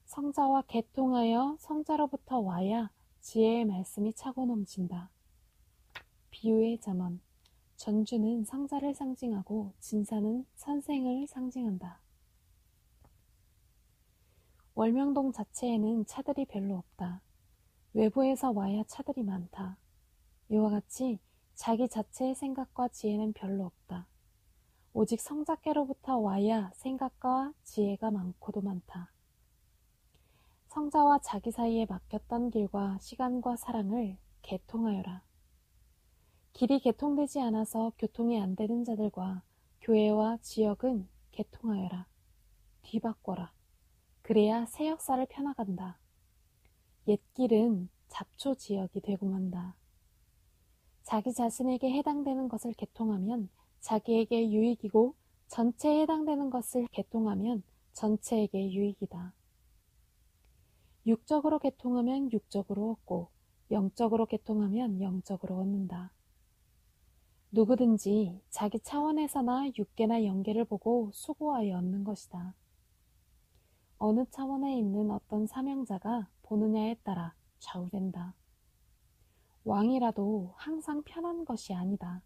성자와 개통하여 성자로부터 와야 지혜의 말씀이 차고 넘친다. 비유의 잠언. 전주는 성자를 상징하고 진사는 선생을 상징한다. 월명동 자체에는 차들이 별로 없다. 외부에서 와야 차들이 많다. 이와 같이 자기 자체의 생각과 지혜는 별로 없다. 오직 성자께로부터 와야 생각과 지혜가 많고도 많다. 성자와 자기 사이에 막혔던 길과 시간과 사랑을 개통하여라. 길이 개통되지 않아서 교통이 안 되는 자들과 교회와 지역은 개통하여라. 뒤바꿔라. 그래야 새 역사를 펴나간다. 옛 길은 잡초 지역이 되고 만다. 자기 자신에게 해당되는 것을 개통하면 자기에게 유익이고 전체에 해당되는 것을 개통하면 전체에게 유익이다. 육적으로 개통하면 육적으로 얻고 영적으로 개통하면 영적으로 얻는다. 누구든지 자기 차원에서나 육계나 영계를 보고 수고하여 얻는 것이다. 어느 차원에 있는 어떤 사명자가 보느냐에 따라 좌우된다. 왕이라도 항상 편한 것이 아니다.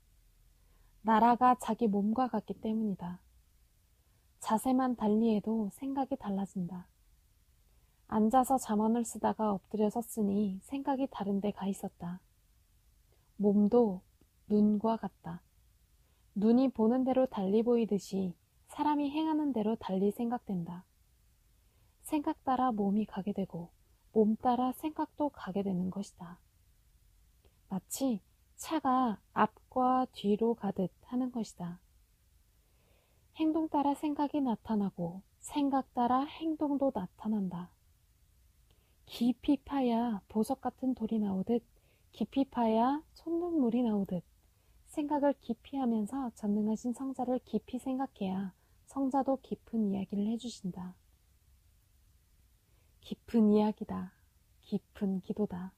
나라가 자기 몸과 같기 때문이다. 자세만 달리해도 생각이 달라진다. 앉아서 잠언을 쓰다가 엎드려 섰으니 생각이 다른 데 가 있었다. 몸도 눈과 같다. 눈이 보는 대로 달리 보이듯이 사람이 행하는 대로 달리 생각된다. 생각 따라 몸이 가게 되고 몸 따라 생각도 가게 되는 것이다. 마치 차가 앞과 뒤로 가듯 하는 것이다. 행동 따라 생각이 나타나고 생각 따라 행동도 나타난다. 깊이 파야 보석 같은 돌이 나오듯 깊이 파야 솟는물이 나오듯 생각을 깊이 하면서 전능하신 성자를 깊이 생각해야 성자도 깊은 이야기를 해주신다. 깊은 이야기다. 깊은 기도다.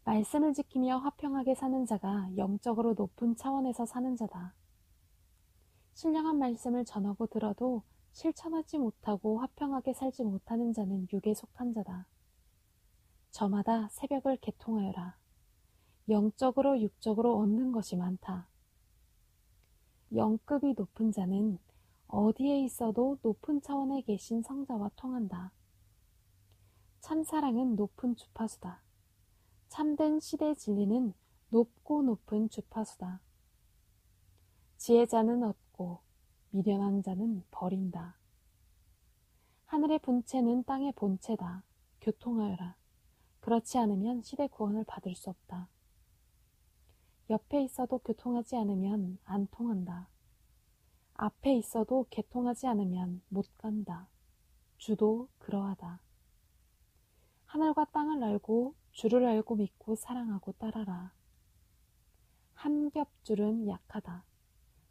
말씀을 지키며 화평하게 사는 자가 영적으로 높은 차원에서 사는 자다. 신령한 말씀을 전하고 들어도 실천하지 못하고 화평하게 살지 못하는 자는 육에 속한 자다. 저마다 새벽을 개통하여라. 영적으로 육적으로 얻는 것이 많다. 영급이 높은 자는 어디에 있어도 높은 차원에 계신 성자와 통한다. 참사랑은 높은 주파수다. 참된 시대 진리는 높고 높은 주파수다. 지혜자는 얻고 미련한 자는 버린다. 하늘의 분체는 땅의 본체다. 교통하여라. 그렇지 않으면 시대 구원을 받을 수 없다. 옆에 있어도 교통하지 않으면 안 통한다. 앞에 있어도 개통하지 않으면 못 간다. 주도 그러하다. 하늘과 땅을 알고 주를 알고 믿고 사랑하고 따라라. 한 겹줄은 약하다.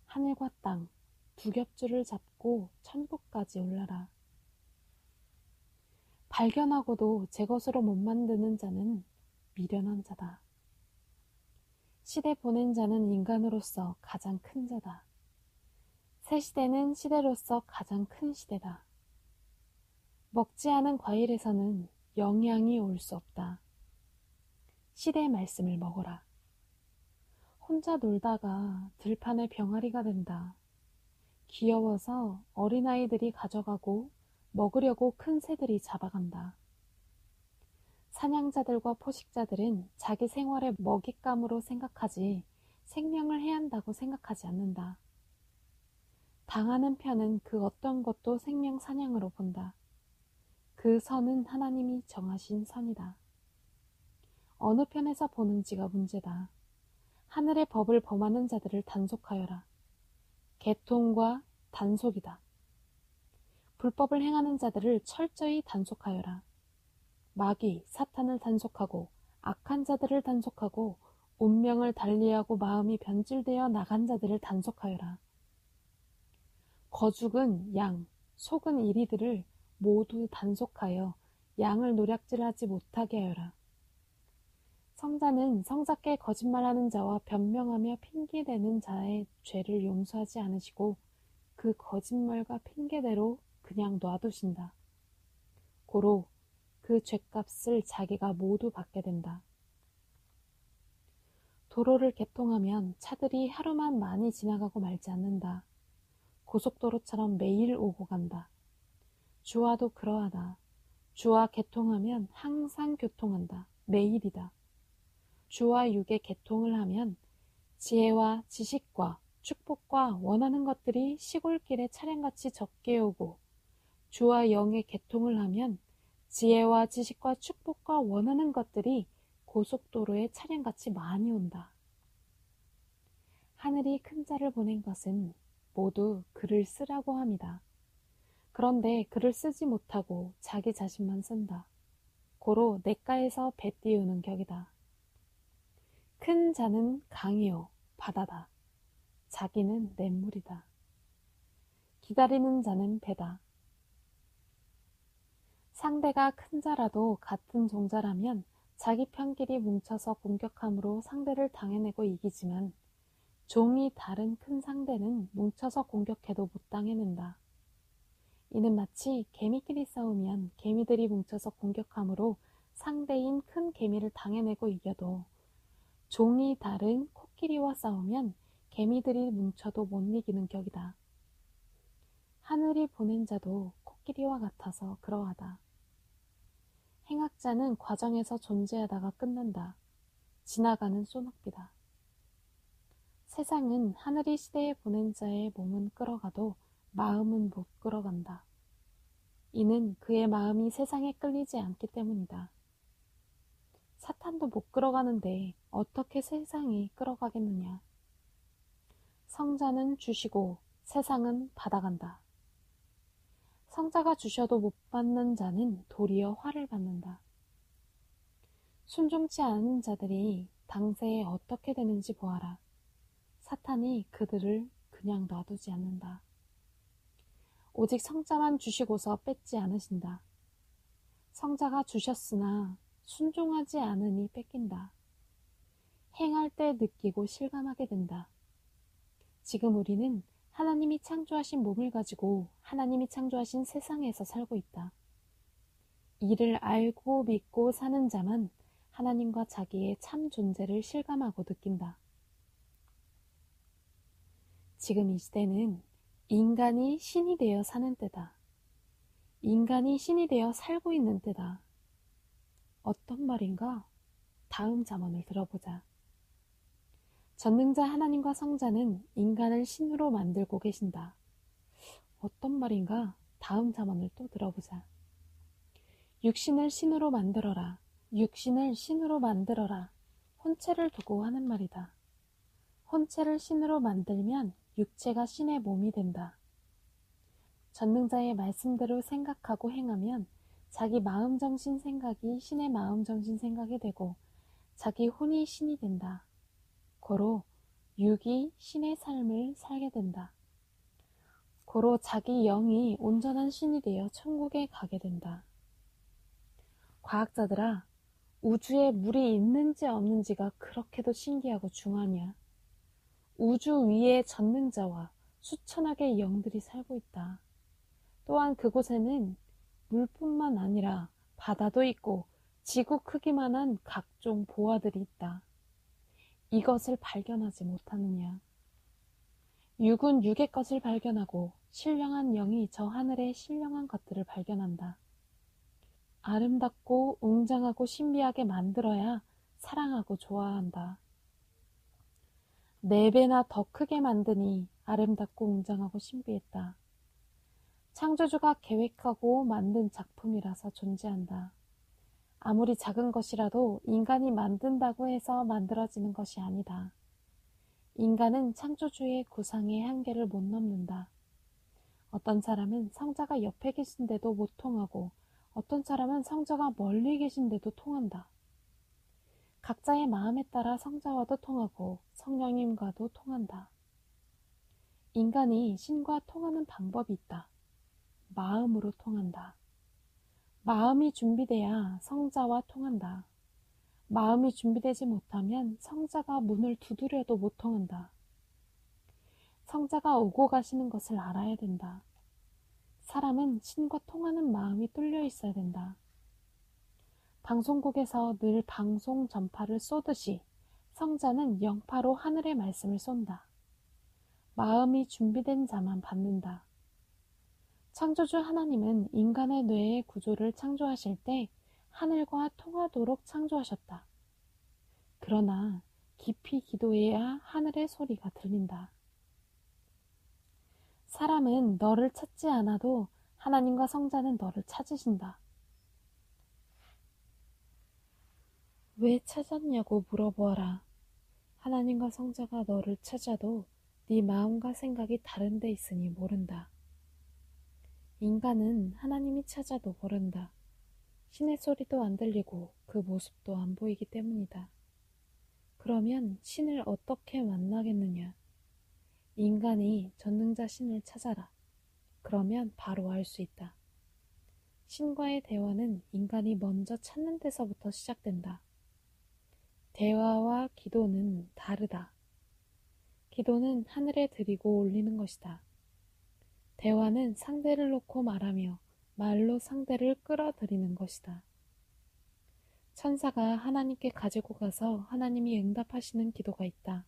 하늘과 땅, 두 겹줄을 잡고 천국까지 올라라. 발견하고도 제 것으로 못 만드는 자는 미련한 자다. 시대 보낸 자는 인간으로서 가장 큰 자다. 새 시대는 시대로서 가장 큰 시대다. 먹지 않은 과일에서는 영양이 올 수 없다. 시대의 말씀을 먹어라. 혼자 놀다가 들판의 병아리가 된다. 귀여워서 어린아이들이 가져가고 먹으려고 큰 새들이 잡아간다. 사냥자들과 포식자들은 자기 생활의 먹잇감으로 생각하지 생명을 해한다고 생각하지 않는다. 당하는 편은 그 어떤 것도 생명 사냥으로 본다. 그 선은 하나님이 정하신 선이다. 어느 편에서 보는지가 문제다. 하늘의 법을 범하는 자들을 단속하여라. 개통과 단속이다. 불법을 행하는 자들을 철저히 단속하여라. 마귀, 사탄을 단속하고 악한 자들을 단속하고 운명을 달리하고 마음이 변질되어 나간 자들을 단속하여라. 거죽은 양, 속은 이리들을 모두 단속하여 양을 노략질하지 못하게 하여라. 성자는 성자께 거짓말하는 자와 변명하며 핑계대는 자의 죄를 용서하지 않으시고 그 거짓말과 핑계대로 그냥 놔두신다. 고로 그 죄값을 자기가 모두 받게 된다. 도로를 개통하면 차들이 하루만 많이 지나가고 말지 않는다. 고속도로처럼 매일 오고 간다. 주와도 그러하다. 주와 개통하면 항상 교통한다. 매일이다. 주와 육의 개통을 하면 지혜와 지식과 축복과 원하는 것들이 시골길에 차량같이 적게 오고 주와 영의 개통을 하면 지혜와 지식과 축복과 원하는 것들이 고속도로에 차량같이 많이 온다. 하늘이 큰 자를 보낸 것은 모두 글을 쓰라고 함이다. 그런데 글을 쓰지 못하고 자기 자신만 쓴다. 고로 냇가에서 배 띄우는 격이다. 큰 자는 강이요 바다다. 자기는 냇물이다. 기다리는 자는 배다. 상대가 큰 자라도 같은 종자라면 자기 편끼리 뭉쳐서 공격함으로 상대를 당해내고 이기지만 종이 다른 큰 상대는 뭉쳐서 공격해도 못 당해낸다. 이는 마치 개미끼리 싸우면 개미들이 뭉쳐서 공격함으로 상대인 큰 개미를 당해내고 이겨도 종이 다른 코끼리와 싸우면 개미들이 뭉쳐도 못 이기는 격이다. 하늘이 보낸 자도 코끼리와 같아서 그러하다. 행악자는 과정에서 존재하다가 끝난다. 지나가는 소낙비다. 세상은 하늘이 시대에 보낸 자의 몸은 끌어가도 마음은 못 끌어간다. 이는 그의 마음이 세상에 끌리지 않기 때문이다. 사탄도 못 끌어가는데 어떻게 세상이 끌어가겠느냐. 성자는 주시고 세상은 받아간다. 성자가 주셔도 못 받는 자는 도리어 화를 받는다. 순종치 않은 자들이 당세에 어떻게 되는지 보아라. 사탄이 그들을 그냥 놔두지 않는다. 오직 성자만 주시고서 뺏지 않으신다. 성자가 주셨으나 순종하지 않으니 뺏긴다. 행할 때 느끼고 실감하게 된다. 지금 우리는 하나님이 창조하신 몸을 가지고 하나님이 창조하신 세상에서 살고 있다. 이를 알고 믿고 사는 자만 하나님과 자기의 참 존재를 실감하고 느낀다. 지금 이 시대는 인간이 신이 되어 사는 때다. 인간이 신이 되어 살고 있는 때다. 어떤 말인가? 다음 잠언을 들어보자. 전능자 하나님과 성자는 인간을 신으로 만들고 계신다. 어떤 말인가? 다음 잠언을 또 들어보자. 육신을 신으로 만들어라. 육신을 신으로 만들어라. 혼체를 두고 하는 말이다. 혼체를 신으로 만들면 육체가 신의 몸이 된다. 전능자의 말씀대로 생각하고 행하면 자기 마음정신 생각이 신의 마음정신 생각이 되고 자기 혼이 신이 된다. 고로 육이 신의 삶을 살게 된다. 고로 자기 영이 온전한 신이 되어 천국에 가게 된다. 과학자들아, 우주에 물이 있는지 없는지가 그렇게도 신기하고 중하냐. 우주 위에 전능자와 수천억의 영들이 살고 있다. 또한 그곳에는 물뿐만 아니라 바다도 있고 지구 크기만한 각종 보화들이 있다. 이것을 발견하지 못하느냐. 육은 육의 것을 발견하고 신령한 영이 저 하늘의 신령한 것들을 발견한다. 아름답고 웅장하고 신비하게 만들어야 사랑하고 좋아한다. 4배나 더 크게 만드니 아름답고 웅장하고 신비했다. 창조주가 계획하고 만든 작품이라서 존재한다. 아무리 작은 것이라도 인간이 만든다고 해서 만들어지는 것이 아니다. 인간은 창조주의 구상의 한계를 못 넘는다. 어떤 사람은 성자가 옆에 계신데도 못 통하고 어떤 사람은 성자가 멀리 계신데도 통한다. 각자의 마음에 따라 성자와도 통하고 성령님과도 통한다. 인간이 신과 통하는 방법이 있다. 마음으로 통한다. 마음이 준비돼야 성자와 통한다. 마음이 준비되지 못하면 성자가 문을 두드려도 못 통한다. 성자가 오고 가시는 것을 알아야 된다. 사람은 신과 통하는 마음이 뚫려 있어야 된다. 방송국에서 늘 방송 전파를 쏘듯이 성자는 영파로 하늘의 말씀을 쏜다. 마음이 준비된 자만 받는다. 창조주 하나님은 인간의 뇌의 구조를 창조하실 때 하늘과 통하도록 창조하셨다. 그러나 깊이 기도해야 하늘의 소리가 들린다. 사람은 너를 찾지 않아도 하나님과 성자는 너를 찾으신다. 왜 찾았냐고 물어보아라. 하나님과 성자가 너를 찾아도 네 마음과 생각이 다른 데 있으니 모른다. 인간은 하나님이 찾아도 모른다. 신의 소리도 안 들리고 그 모습도 안 보이기 때문이다. 그러면 신을 어떻게 만나겠느냐? 인간이 전능자 신을 찾아라. 그러면 바로 알 수 있다. 신과의 대화는 인간이 먼저 찾는 데서부터 시작된다. 대화와 기도는 다르다. 기도는 하늘에 드리고 올리는 것이다. 대화는 상대를 놓고 말하며 말로 상대를 끌어들이는 것이다. 천사가 하나님께 가지고 가서 하나님이 응답하시는 기도가 있다.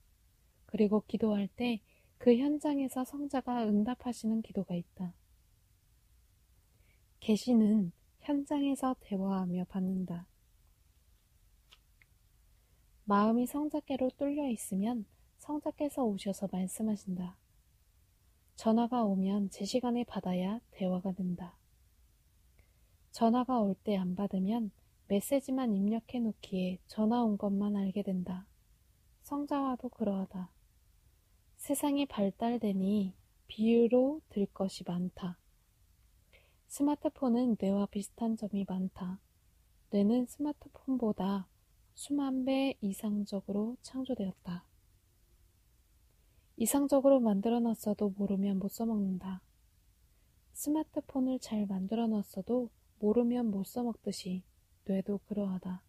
그리고 기도할 때 그 현장에서 성자가 응답하시는 기도가 있다. 계시는 현장에서 대화하며 받는다. 마음이 성자께로 뚫려 있으면 성자께서 오셔서 말씀하신다. 전화가 오면 제 시간에 받아야 대화가 된다. 전화가 올 때 안 받으면 메시지만 입력해 놓기에 전화 온 것만 알게 된다. 성자와도 그러하다. 세상이 발달되니 비유로 들 것이 많다. 스마트폰은 뇌와 비슷한 점이 많다. 뇌는 스마트폰보다 수만 배 이상적으로 창조되었다. 이상적으로 만들어놨어도 모르면 못 써먹는다. 스마트폰을 잘 만들어놨어도 모르면 못 써먹듯이 뇌도 그러하다.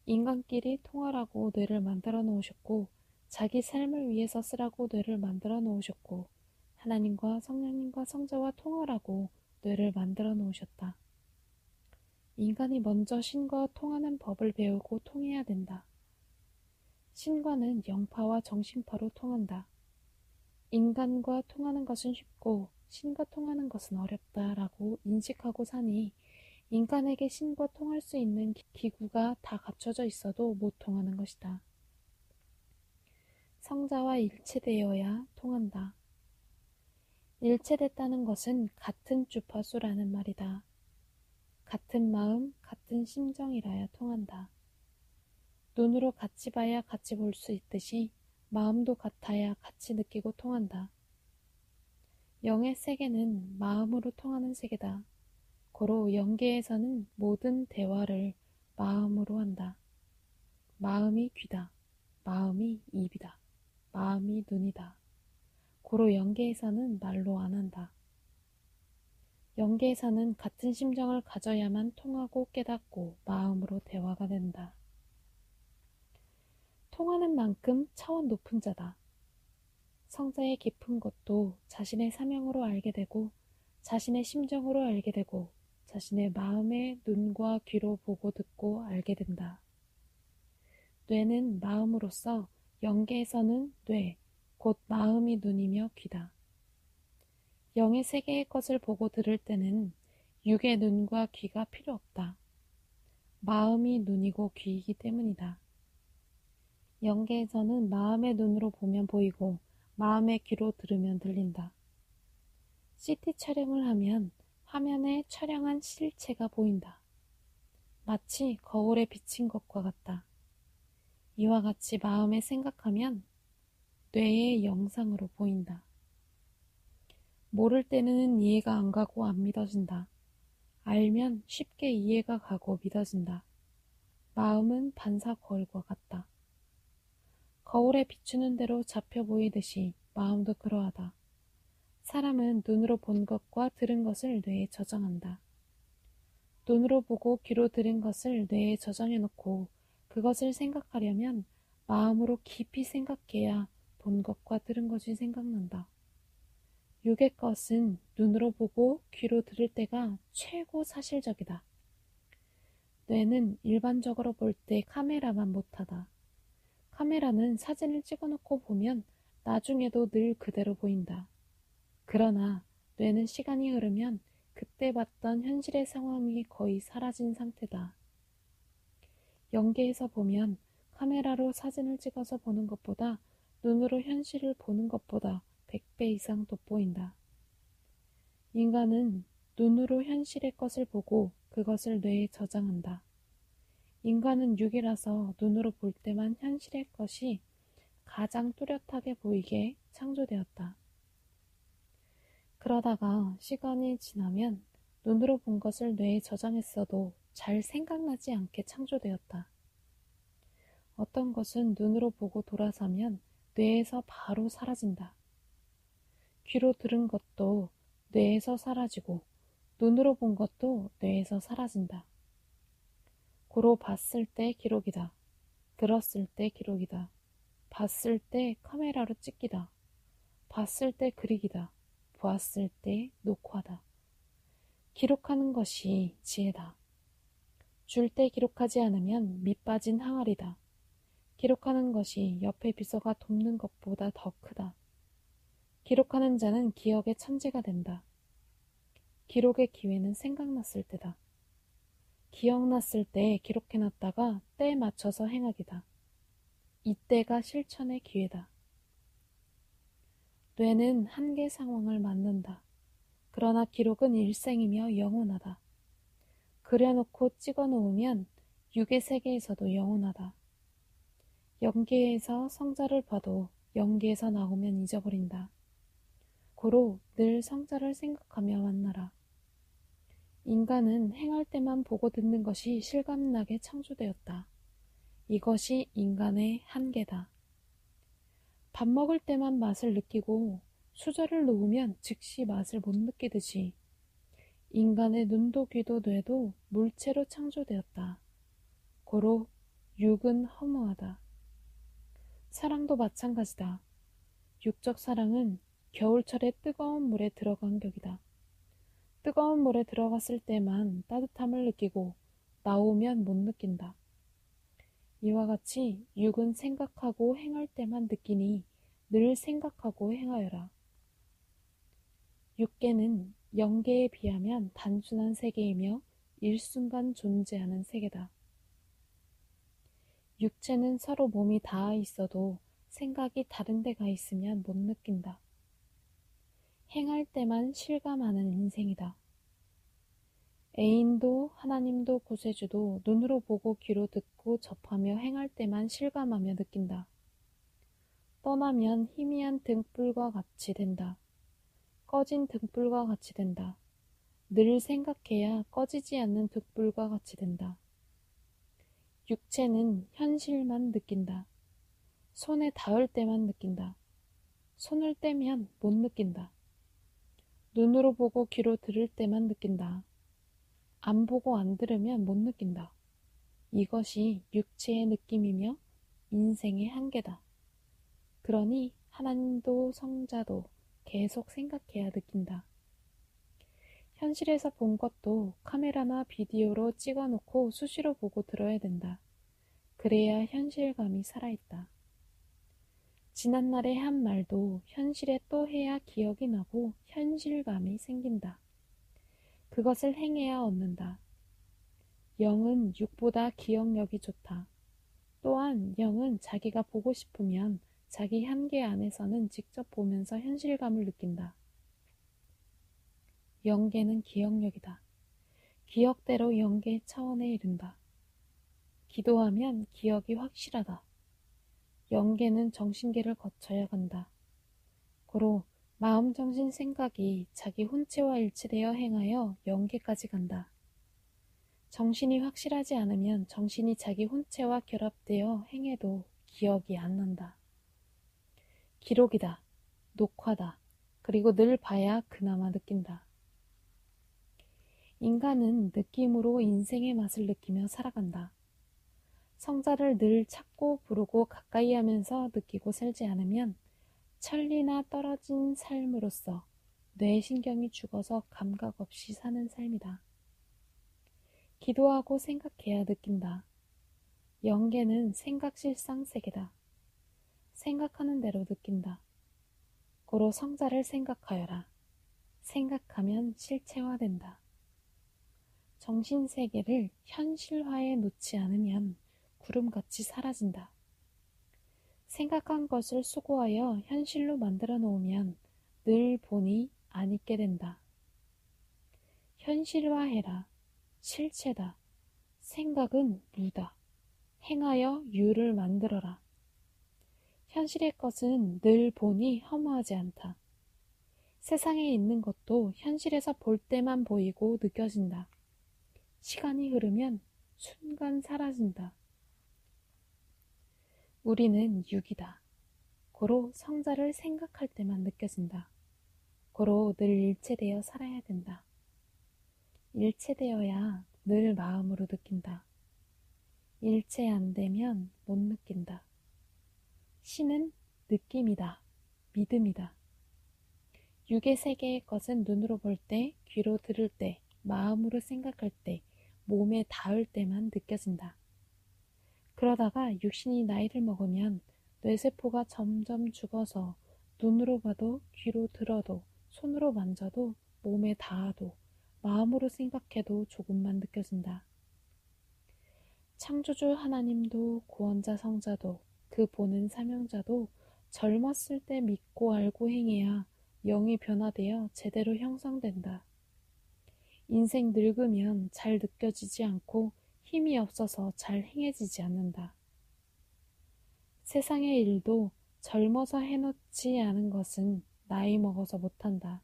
인간끼리 통하라고 뇌를 만들어 놓으셨고 자기 삶을 위해서 쓰라고 뇌를 만들어 놓으셨고 하나님과 성령님과 성자와 통하라고 뇌를 만들어 놓으셨다. 인간이 먼저 신과 통하는 법을 배우고 통해야 된다. 신과는 영파와 정신파로 통한다. 인간과 통하는 것은 쉽고 신과 통하는 것은 어렵다라고 인식하고 사니 인간에게 신과 통할 수 있는 기구가 다 갖춰져 있어도 못 통하는 것이다. 성자와 일체되어야 통한다. 일체됐다는 것은 같은 주파수라는 말이다. 같은 마음, 같은 심정이라야 통한다. 눈으로 같이 봐야 같이 볼 수 있듯이 마음도 같아야 같이 느끼고 통한다. 영의 세계는 마음으로 통하는 세계다. 고로 영계에서는 모든 대화를 마음으로 한다. 마음이 귀다. 마음이 입이다. 마음이 눈이다. 고로 영계에서는 말로 안 한다. 영계에서는 같은 심정을 가져야만 통하고 깨닫고 마음으로 대화가 된다. 통하는 만큼 차원 높은 자다. 성자의 깊은 것도 자신의 사명으로 알게 되고 자신의 심정으로 알게 되고 자신의 마음의 눈과 귀로 보고 듣고 알게 된다. 뇌는 마음으로서 영계에서는 뇌, 곧 마음이 눈이며 귀다. 영의 세계의 것을 보고 들을 때는 육의 눈과 귀가 필요 없다. 마음이 눈이고 귀이기 때문이다. 영계에서는 마음의 눈으로 보면 보이고 마음의 귀로 들으면 들린다. CT 촬영을 하면 화면에 촬영한 실체가 보인다. 마치 거울에 비친 것과 같다. 이와 같이 마음에 생각하면 뇌의 영상으로 보인다. 모를 때는 이해가 안 가고 안 믿어진다. 알면 쉽게 이해가 가고 믿어진다. 마음은 반사 거울과 같다. 거울에 비추는 대로 잡혀 보이듯이 마음도 그러하다. 사람은 눈으로 본 것과 들은 것을 뇌에 저장한다. 눈으로 보고 귀로 들은 것을 뇌에 저장해놓고 그것을 생각하려면 마음으로 깊이 생각해야 본 것과 들은 것이 생각난다. 육의 것은 눈으로 보고 귀로 들을 때가 최고 사실적이다. 뇌는 일반적으로 볼 때 카메라만 못하다. 카메라는 사진을 찍어놓고 보면 나중에도 늘 그대로 보인다. 그러나 뇌는 시간이 흐르면 그때 봤던 현실의 상황이 거의 사라진 상태다. 영계에서 보면 카메라로 사진을 찍어서 보는 것보다 눈으로 현실을 보는 것보다 100배 이상 돋보인다. 인간은 눈으로 현실의 것을 보고 그것을 뇌에 저장한다. 인간은 육이라서 눈으로 볼 때만 현실의 것이 가장 뚜렷하게 보이게 창조되었다. 그러다가 시간이 지나면 눈으로 본 것을 뇌에 저장했어도 잘 생각나지 않게 창조되었다. 어떤 것은 눈으로 보고 돌아서면 뇌에서 바로 사라진다. 귀로 들은 것도 뇌에서 사라지고 눈으로 본 것도 뇌에서 사라진다. 고로 봤을 때 기록이다. 들었을 때 기록이다. 봤을 때 카메라로 찍기다. 봤을 때 그리기다. 보았을 때 녹화다. 기록하는 것이 지혜다. 줄 때 기록하지 않으면 밑빠진 항아리다. 기록하는 것이 옆에 비서가 돕는 것보다 더 크다. 기록하는 자는 기억의 천재가 된다. 기록의 기회는 생각났을 때다. 기억났을 때 기록해놨다가 때에 맞춰서 행하기다. 이때가 실천의 기회다. 뇌는 한계 상황을 만든다. 그러나 기록은 일생이며 영원하다. 그려놓고 찍어놓으면 육의 세계에서도 영원하다. 영계에서 성자를 봐도 영계에서 나오면 잊어버린다. 고로 늘 성자를 생각하며 만나라. 인간은 행할 때만 보고 듣는 것이 실감나게 창조되었다. 이것이 인간의 한계다. 밥 먹을 때만 맛을 느끼고 수저를 놓으면 즉시 맛을 못 느끼듯이 인간의 눈도 귀도 뇌도 물체로 창조되었다. 고로 육은 허무하다. 사랑도 마찬가지다. 육적 사랑은 겨울철에 뜨거운 물에 들어간 격이다. 뜨거운 물에 들어갔을 때만 따뜻함을 느끼고 나오면 못 느낀다. 이와 같이 육은 생각하고 행할 때만 느끼니 늘 생각하고 행하여라. 육계는 영계에 비하면 단순한 세계이며 일순간 존재하는 세계다. 육체는 서로 몸이 닿아 있어도 생각이 다른 데 가 있으면 못 느낀다. 행할 때만 실감하는 인생이다. 애인도 하나님도 구세주도 눈으로 보고 귀로 듣고 접하며 행할 때만 실감하며 느낀다. 떠나면 희미한 등불과 같이 된다. 꺼진 등불과 같이 된다. 늘 생각해야 꺼지지 않는 등불과 같이 된다. 육체는 현실만 느낀다. 손에 닿을 때만 느낀다. 손을 떼면 못 느낀다. 눈으로 보고 귀로 들을 때만 느낀다. 안 보고 안 들으면 못 느낀다. 이것이 육체의 느낌이며 인생의 한계다. 그러니 하나님도 성자도 계속 생각해야 느낀다. 현실에서 본 것도 카메라나 비디오로 찍어놓고 수시로 보고 들어야 된다. 그래야 현실감이 살아있다. 지난날의 한 말도 현실에 또 해야 기억이 나고 현실감이 생긴다. 그것을 행해야 얻는다. 영은 육보다 기억력이 좋다. 또한 영은 자기가 보고 싶으면 자기 한계 안에서는 직접 보면서 현실감을 느낀다. 영계는 기억력이다. 기억대로 영계 차원에 이른다. 기도하면 기억이 확실하다. 영계는 정신계를 거쳐야 간다. 고로 마음, 정신, 생각이 자기 혼체와 일치되어 행하여 영계까지 간다. 정신이 확실하지 않으면 정신이 자기 혼체와 결합되어 행해도 기억이 안 난다. 기록이다. 녹화다. 그리고 늘 봐야 그나마 느낀다. 인간은 느낌으로 인생의 맛을 느끼며 살아간다. 성자를 늘 찾고 부르고 가까이 하면서 느끼고 살지 않으면 천리나 떨어진 삶으로서 뇌신경이 죽어서 감각 없이 사는 삶이다. 기도하고 생각해야 느낀다. 영계는 생각실상 세계다. 생각하는 대로 느낀다. 고로 성자를 생각하여라. 생각하면 실체화된다. 정신세계를 현실화해 놓지 않으면 구름같이 사라진다. 생각한 것을 수고하여 현실로 만들어 놓으면 늘 보니 안 있게 된다. 현실화해라. 실체다. 생각은 무다. 행하여 유를 만들어라. 현실의 것은 늘 보니 허무하지 않다. 세상에 있는 것도 현실에서 볼 때만 보이고 느껴진다. 시간이 흐르면 순간 사라진다. 우리는 육이다. 고로 성자를 생각할 때만 느껴진다. 고로 늘 일체되어 살아야 된다. 일체되어야 늘 마음으로 느낀다. 일체 안 되면 못 느낀다. 신은 느낌이다. 믿음이다. 육의 세계의 것은 눈으로 볼 때, 귀로 들을 때, 마음으로 생각할 때, 몸에 닿을 때만 느껴진다. 그러다가 육신이 나이를 먹으면 뇌세포가 점점 죽어서 눈으로 봐도 귀로 들어도 손으로 만져도 몸에 닿아도 마음으로 생각해도 조금만 느껴진다. 창조주 하나님도 구원자 성자도 그 보는 사명자도 젊었을 때 믿고 알고 행해야 영이 변화되어 제대로 형성된다. 인생 늙으면 잘 느껴지지 않고 힘이 없어서 잘 행해지지 않는다. 세상의 일도 젊어서 해놓지 않은 것은 나이 먹어서 못한다.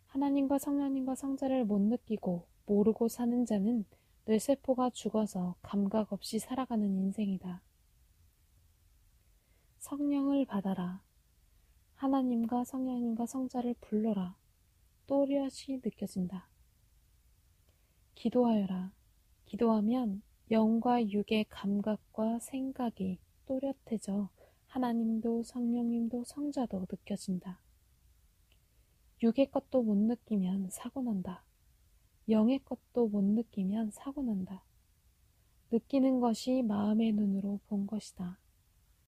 하나님과 성령님과 성자를 못 느끼고 모르고 사는 자는 뇌세포가 죽어서 감각 없이 살아가는 인생이다. 성령을 받아라. 하나님과 성령님과 성자를 불러라. 또렷이 느껴진다. 기도하여라. 기도하면 영과 육의 감각과 생각이 또렷해져 하나님도 성령님도 성자도 느껴진다. 육의 것도 못 느끼면 사고난다. 영의 것도 못 느끼면 사고난다. 느끼는 것이 마음의 눈으로 본 것이다.